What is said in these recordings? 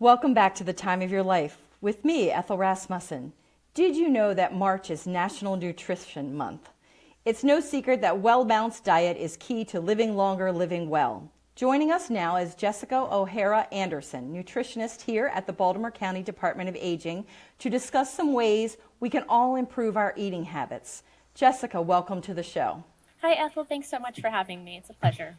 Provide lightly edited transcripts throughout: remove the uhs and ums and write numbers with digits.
Welcome back to The Time of Your Life with me, Ethel Rasmussen. Did you know that March is National Nutrition Month? It's no secret that well-balanced diet is key to living longer, living well. Joining us now is Jessica O'Hara Anderson, nutritionist here at the Baltimore County Department of Aging, to discuss some ways we can all improve our eating habits. Jessica, welcome to the show. Hi, Ethel. Thanks so much for having me. It's a pleasure.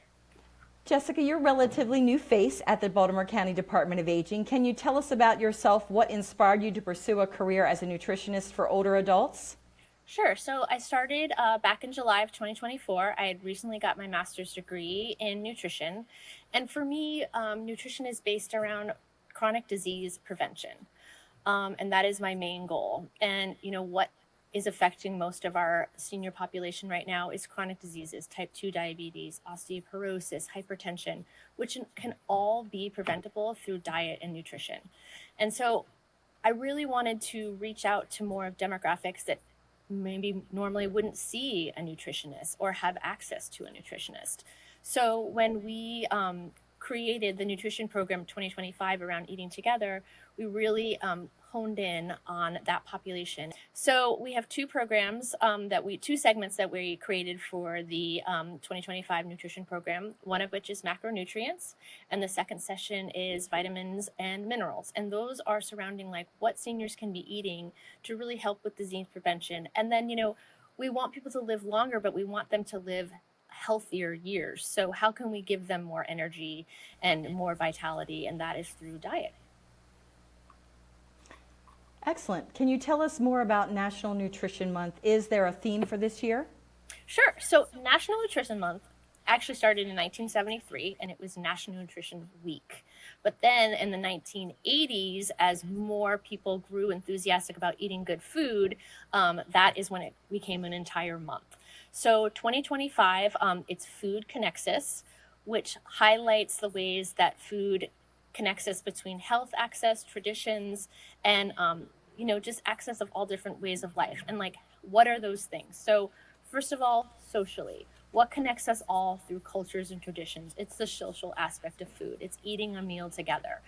Jessica, you're a relatively new face at the Baltimore County Department of Aging. Can you tell us about yourself? What inspired you to pursue a career as a nutritionist for older adults? Sure. So I started back in July of 2024. I had recently got my master's degree in nutrition. And for me, nutrition is based around chronic disease prevention. And that is my main goal. And, what is affecting most of our senior population right now is chronic diseases, type 2 diabetes, osteoporosis, hypertension, which can all be preventable through diet and nutrition. And so I really wanted to reach out to more of demographics that maybe normally wouldn't see a nutritionist or have access to a nutritionist. So when we created the nutrition program 2025 around eating together, we really honed in on that population. So we have two programs two segments that we created for the 2025 nutrition program, one of which is macronutrients, and the second session is vitamins and minerals. And those are surrounding like what seniors can be eating to really help with disease prevention. And then, we want people to live longer, but we want them to live healthier years. So how can we give them more energy and more vitality? And that is through diet. Excellent. Can you tell us more about National Nutrition Month? Is there a theme for this year? Sure. So National Nutrition Month actually started in 1973, and it was National Nutrition Week. But then in the 1980s, as more people grew enthusiastic about eating good food, that is when it became an entire month. So 2025, it's Food Connects Us, which highlights the ways that food connects us between health access, traditions, and just access of all different ways of life. And like, what are those things? So first of all, socially, what connects us all through cultures and traditions? It's the social aspect of food. It's eating a meal together,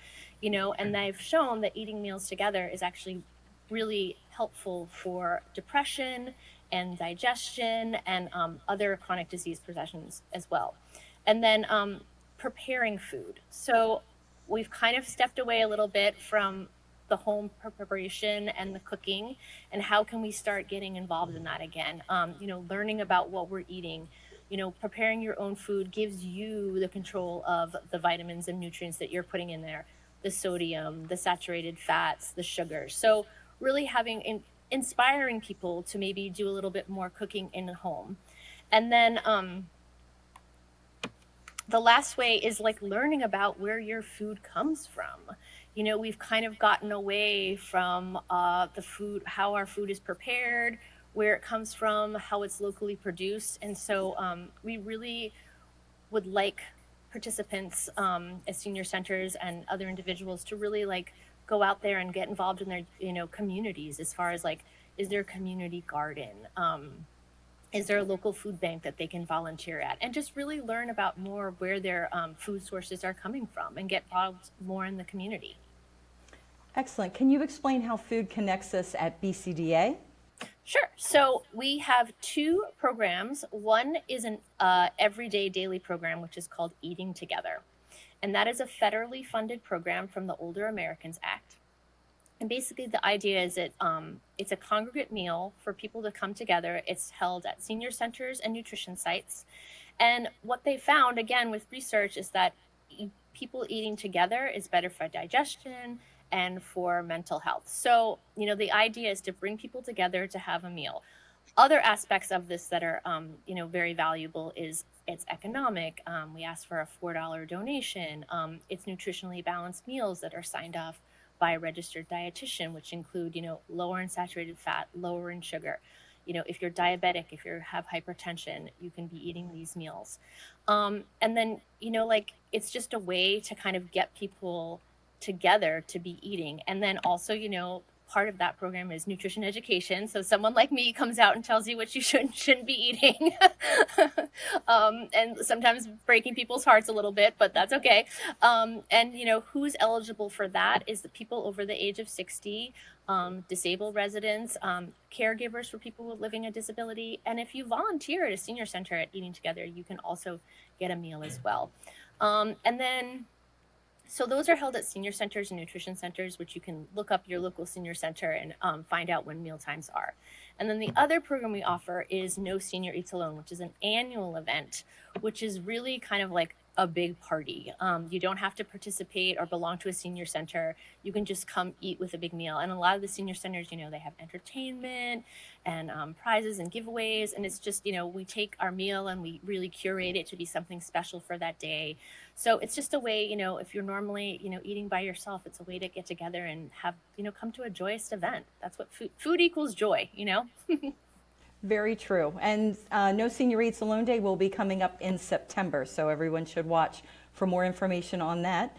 and they've shown that eating meals together is actually really helpful for depression and digestion and other chronic disease preventions as well. And then preparing food. So we've kind of stepped away a little bit from the home preparation and the cooking, and how can we start getting involved in that again? Learning about what we're eating, preparing your own food gives you the control of the vitamins and nutrients that you're putting in there, the sodium, the saturated fats, the sugars. So really inspiring people to maybe do a little bit more cooking in the home. And then the last way is like learning about where your food comes from. We've kind of gotten away from the food, how our food is prepared, where it comes from, how it's locally produced. And so we really would like participants at senior centers and other individuals to really like go out there and get involved in their, communities, as far as like, is there a community garden? Is there a local food bank that they can volunteer at? And just really learn about more where their food sources are coming from and get involved more in the community. Excellent. Can you explain how food connects us at BCDA? Sure. So we have two programs. One is an everyday daily program, which is called Eating Together. And that is a federally funded program from the Older Americans Act. And basically the idea is that it's a congregate meal for people to come together. It's held at senior centers and nutrition sites. And what they found, again, with research, is that people eating together is better for digestion and for mental health. So, the idea is to bring people together to have a meal. Other aspects of this that are, very valuable is it's economic. We ask for a $4 donation. It's nutritionally balanced meals that are signed off by a registered dietitian, which include, lower in saturated fat, lower in sugar. If you're diabetic, if you have hypertension, you can be eating these meals. And then, it's just a way to kind of get people together to be eating. And then also, part of that program is nutrition education. So someone like me comes out and tells you what you should and shouldn't be eating. And sometimes breaking people's hearts a little bit, but that's okay. And who's eligible for that is the people over the age of 60, disabled residents, caregivers for people with living a disability. And if you volunteer at a senior center at Eating Together, you can also get a meal as well. So those are held at senior centers and nutrition centers, which you can look up your local senior center and find out when meal times are. And then the other program we offer is No Senior Eats Alone, which is an annual event, which is really kind of like a big party. You don't have to participate or belong to a senior center. You can just come eat with a big meal. And a lot of the senior centers, they have entertainment and prizes and giveaways. And it's just, we take our meal and we really curate it to be something special for that day. So it's just a way, if you're normally, eating by yourself, it's a way to get together and have, come to a joyous event. That's what food equals joy, Very true. And No Senior Eats Alone Day will be coming up in September, so everyone should watch for more information on that.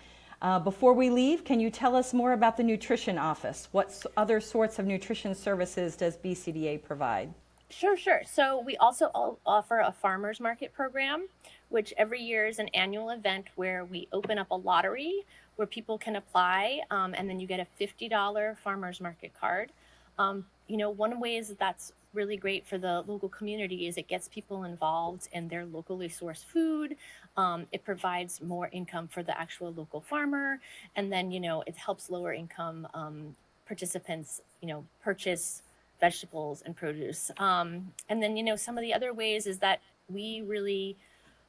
Before we leave, can you tell us more about the Nutrition Office? What other sorts of nutrition services does BCDA provide? Sure. So we also offer a farmers market program, which every year is an annual event where we open up a lottery where people can apply, and then you get a $50 farmers market card. One way is that's really great for the local community is it gets people involved in their locally sourced food. It provides more income for the actual local farmer. And then, it helps lower income participants, purchase vegetables and produce. And then, some of the other ways is that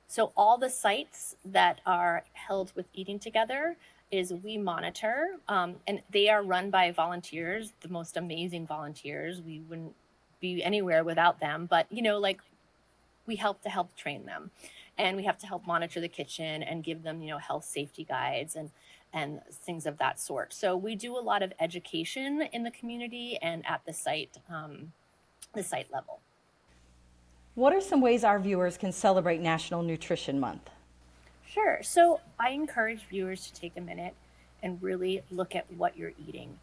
so all the sites that are held with Eating Together is we monitor, and they are run by volunteers, the most amazing volunteers. We wouldn't be anywhere without them, but we help train them, and we have to help monitor the kitchen and give them, health safety guides and things of that sort. So we do a lot of education in the community and at the site level. What are some ways our viewers can celebrate National Nutrition Month? Sure. So I encourage viewers to take a minute and really look at what you're eating.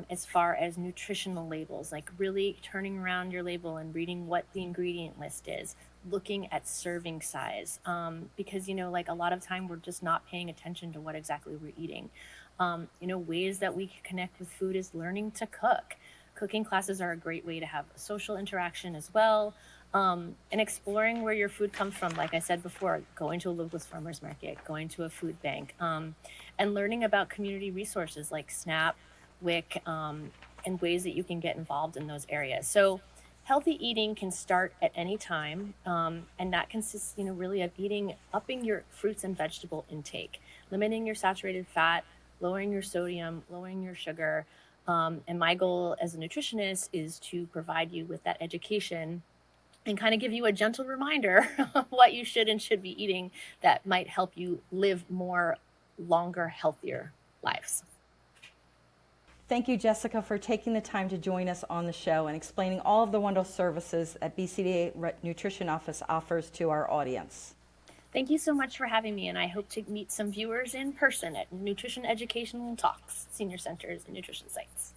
As far as nutritional labels, like really turning around your label and reading what the ingredient list is, looking at serving size, because, a lot of time we're just not paying attention to what exactly we're eating. Ways that we can connect with food is learning to cook. Cooking classes are a great way to have social interaction as well. And exploring where your food comes from, like I said before, going to a local farmer's market, going to a food bank, and learning about community resources like SNAP, WIC, and ways that you can get involved in those areas. So healthy eating can start at any time, and that consists, really of upping your fruits and vegetable intake, limiting your saturated fat, lowering your sodium, lowering your sugar. And my goal as a nutritionist is to provide you with that education and kind of give you a gentle reminder of what you should and should be eating that might help you live longer, healthier lives. Thank you, Jessica, for taking the time to join us on the show and explaining all of the wonderful services that BCDA Nutrition Office offers to our audience. Thank you so much for having me, and I hope to meet some viewers in person at Nutrition Educational Talks, senior centers, and nutrition sites.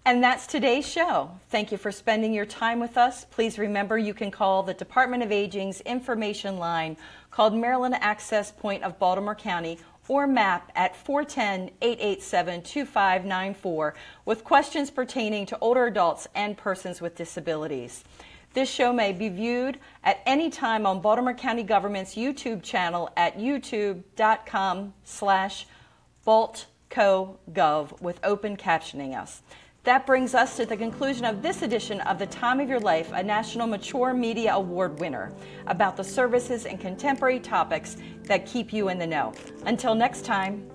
And that's today's show. Thank you for spending your time with us. Please remember you can call the Department of Aging's information line called Maryland Access Point of Baltimore County or MAP at 410-887-2594 with questions pertaining to older adults and persons with disabilities. This show may be viewed at any time on Baltimore County Government's YouTube channel at youtube.com/baltcogov with open captioning us. That brings us to the conclusion of this edition of The Time of Your Life, a National Mature Media Award winner, about the services and contemporary topics that keep you in the know. Until next time.